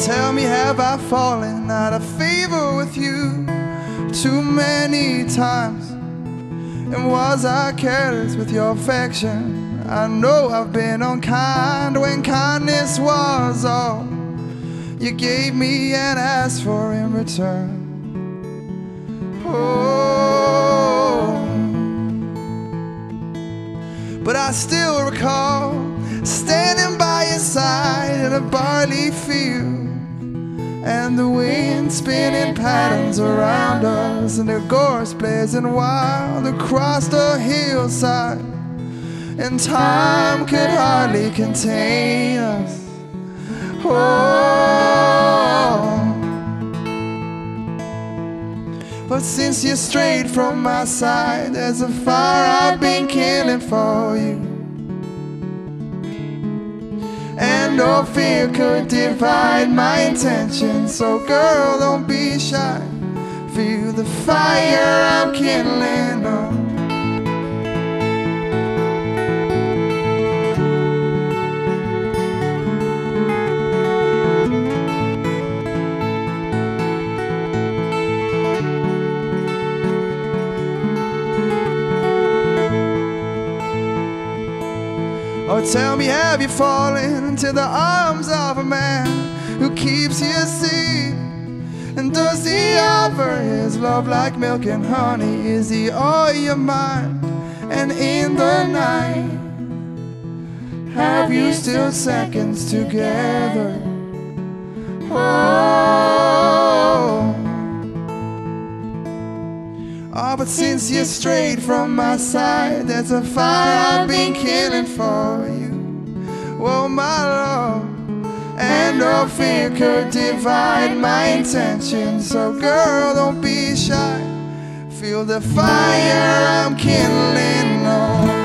Tell me, have I fallen out of favor with you too many times? And was I careless with your affection? I know I've been unkind when kindness was all you gave me and asked for in return. Oh, but I still recall standing by your side in a barley field, and the wind spinning patterns around us, and the gorse blazing wild across the hillside, and time could hardly contain us. Oh, but since you strayed from my side, there's a fire I've been killing for you, and no fear could divide my intentions. So girl, don't be shy, feel the fire I'm kindling on. Oh, tell me, have you fallen into the arms of a man who keeps you safe? And does he offer his love like milk and honey? Is he all your mind? And in the night, have you still seconds together? Oh, but since you strayed from my side, there's a fire I've been killing for you. Oh, my love, and no fear could divide my intentions. So girl, don't be shy, feel the fire I'm kindling on.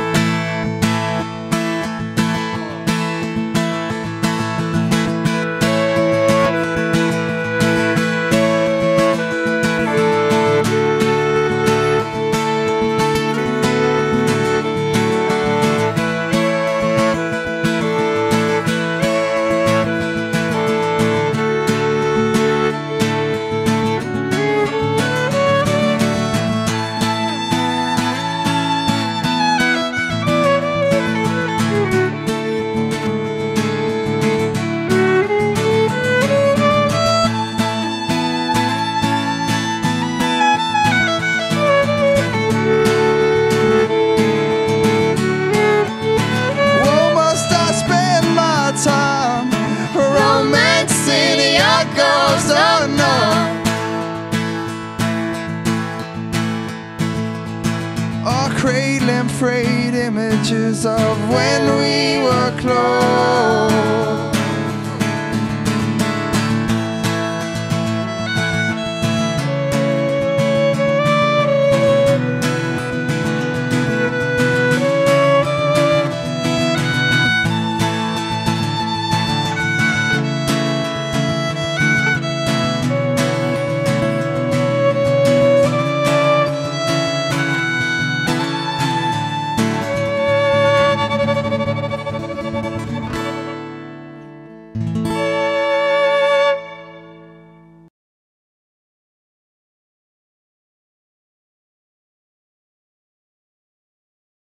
Or cradling frayed images of when we were close.